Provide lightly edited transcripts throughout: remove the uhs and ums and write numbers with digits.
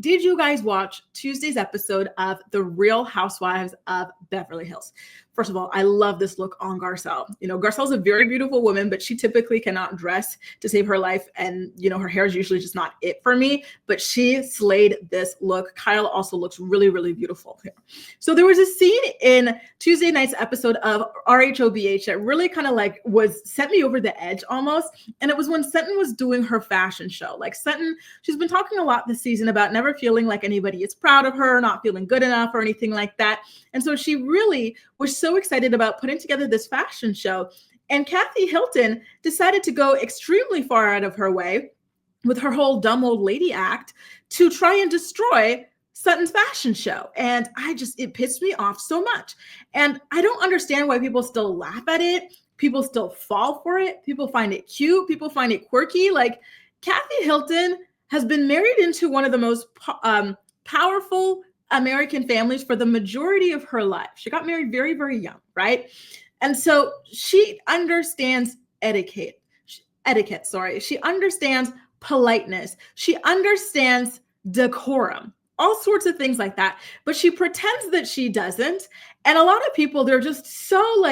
did you guys watch Tuesday's episode of The Real Housewives of Beverly Hills? First of all, I love this look on Garcelle. Garcelle's a very beautiful woman, but she typically cannot dress to save her life. And, her hair is usually just not it for me, but she slayed this look. Kyle also looks really, really beautiful here. So there was a scene in Tuesday night's episode of RHOBH that really kind of sent me over the edge almost. And it was when Sutton was doing her fashion show. Like Sutton, she's been talking a lot this season about never feeling like anybody is proud of her, not feeling good enough or anything like that. And so she really was so excited about putting together this fashion show. And Kathy Hilton decided to go extremely far out of her way with her whole dumb old lady act to try and destroy Sutton's fashion show. And it pissed me off so much. And I don't understand why people still laugh at it. People still fall for it. People find it cute. People find it quirky. Like Kathy Hilton has been married into one of the most powerful American families for the majority of her life. She got married very, very young, right? And so she understands etiquette. She understands politeness. She understands decorum, all sorts of things like that. But she pretends that she doesn't. And a lot of people, they're just so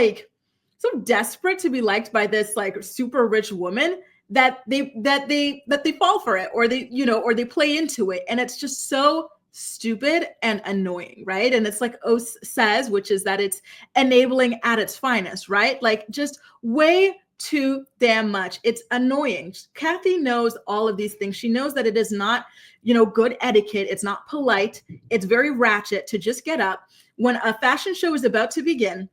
desperate to be liked by this super rich woman that they fall for it, or they play into it. And it's just so stupid and annoying, right? And it's like Ose says, which is that it's enabling at its finest, right? Like just way too damn much. It's annoying. Kathy knows all of these things. She knows that it is not, good etiquette. It's not polite. It's very ratchet to just get up when a fashion show is about to begin,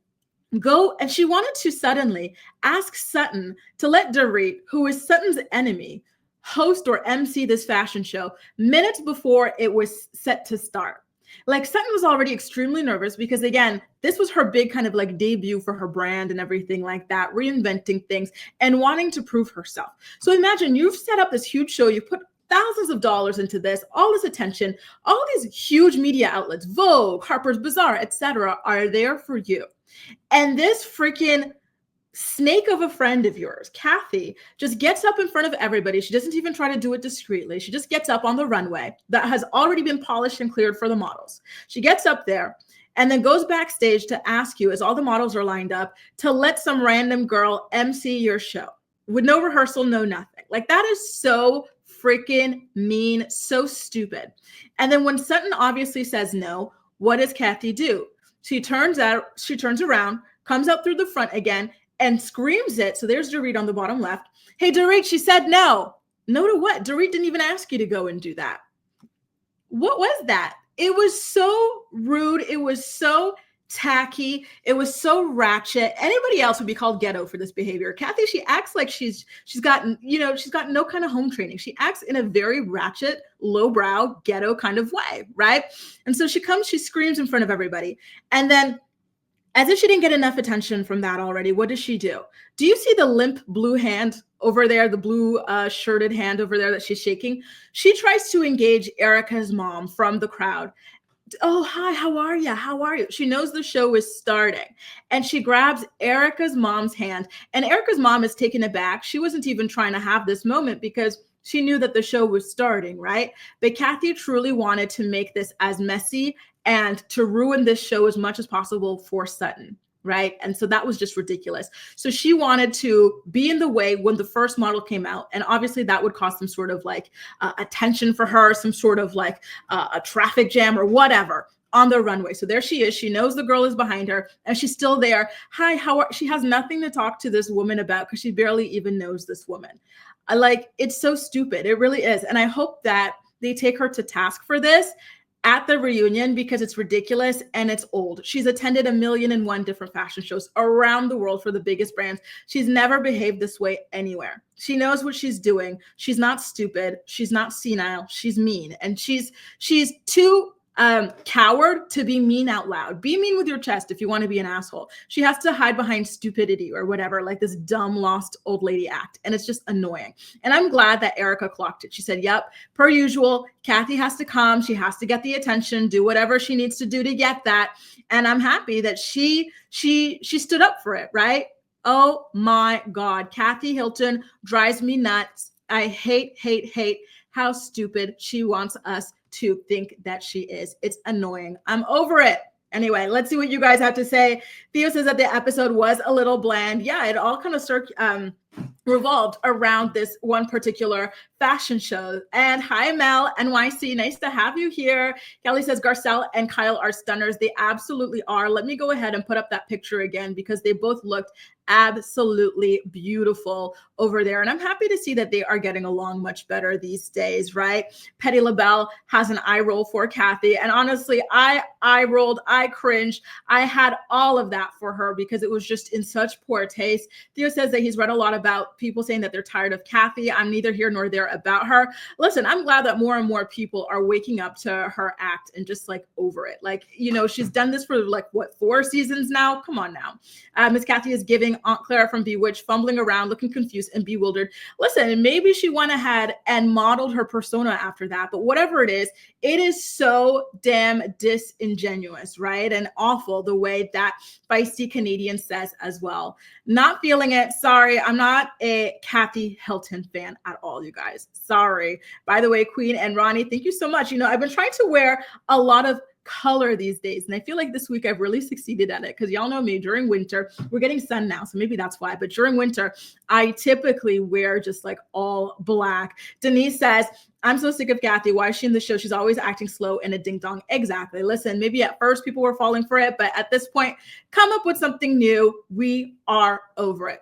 and she wanted to suddenly ask Sutton to let Dorit, who is Sutton's enemy, host or MC this fashion show minutes before it was set to start. Like Sutton was already extremely nervous because, again, this was her big kind of debut for her brand and everything like that, reinventing things and wanting to prove herself. So imagine you've set up this huge show, you've put thousands of dollars into this, all this attention, all these huge media outlets, Vogue, Harper's Bazaar, etc., are there for you. And this freaking snake of a friend of yours, Kathy, just gets up in front of everybody. She doesn't even try to do it discreetly. She just gets up on the runway that has already been polished and cleared for the models. She gets up there and then goes backstage to ask you, as all the models are lined up, to let some random girl MC your show with no rehearsal, no nothing. Like that is so freaking mean, so stupid. And then when Sutton obviously says no, what does Kathy do? She turns around, comes up through the front again, and screams it. So there's Dorit on the bottom left. Hey, Dorit, she said no. No to what? Dorit didn't even ask you to go and do that. What was that? It was so rude. It was so tacky. It was so ratchet. Anybody else would be called ghetto for this behavior. Kathy, she acts like she's gotten no kind of home training. She acts in a very ratchet, lowbrow, ghetto kind of way, right? And so she screams in front of everybody. And then, as if she didn't get enough attention from that already, what does she do? Do you see the limp blue hand over there, the blue shirted hand over there that she's shaking? She tries to engage Erica's mom from the crowd. Oh, hi, how are you? How are you? She knows the show is starting. And she grabs Erica's mom's hand. And Erica's mom is taken aback. She wasn't even trying to have this moment because she knew that the show was starting, right? But Kathy truly wanted to make this as messy and to ruin this show as much as possible for Sutton, right? And so that was just ridiculous. So she wanted to be in the way when the first model came out. And obviously that would cause some sort of attention for her, some sort of a traffic jam or whatever on the runway. So there she is. She knows the girl is behind her and she's still there. Hi, she has nothing to talk to this woman about because she barely even knows this woman. It's so stupid. It really is. And I hope that they take her to task for this at the reunion because it's ridiculous and it's old. She's attended 1,000,001 different fashion shows around the world for the biggest brands. She's never behaved this way anywhere. She knows what she's doing. She's not stupid. She's not senile. She's mean. And she's too coward to be mean out loud. Be mean with your chest if you want to be an asshole. She has to hide behind stupidity or whatever, like this dumb lost old lady act. And it's just annoying. And I'm glad that Erica clocked it. She said, yep, per usual, Kathy has to come. She has to get the attention, do whatever she needs to do to get that. And I'm happy that she stood up for it, right? Oh my God. Kathy Hilton drives me nuts. I hate how stupid she wants us to think that she is. It's annoying. I'm over it. Anyway, let's see what you guys have to say. Theo says that the episode was a little bland. Yeah, it all kind of revolved around this one particular fashion show. And hi, Mel, NYC. Nice to have you here. Kelly says Garcelle and Kyle are stunners. They absolutely are. Let me go ahead and put up that picture again because they both looked absolutely beautiful over there. And I'm happy to see that they are getting along much better these days, right? Petty LaBelle has an eye roll for Kathy. And honestly, I rolled, I cringed. I had all of that for her because it was just in such poor taste. Theo says that he's read a lot about people saying that they're tired of Kathy. I'm neither here nor there about her. Listen, I'm glad that more and more people are waking up to her act and just like over it. Like, you know, she's done this for like, what, 4 seasons now? Come on now. Miss Kathy is giving Aunt Clara from Bewitched, fumbling around, looking confused and bewildered. Listen, maybe she went ahead and modeled her persona after that, but whatever it is so damn disingenuous, right? And awful the way that Feisty Canadian says as well. Not feeling it. Sorry, I'm not a Kathy Hilton fan at all, you guys. Sorry. By the way, Queen and Ronnie, thank you so much. You know, I've been trying to wear a lot of color these days. And I feel like this week I've really succeeded at it because y'all know me during winter, we're getting sun now. So maybe that's why, but during winter, I typically wear just like all black. Denise says, I'm so sick of Kathy. Why is she in the show? She's always acting slow and a ding dong. Exactly. Listen, maybe at first people were falling for it, but at this point, come up with something new. We are over it.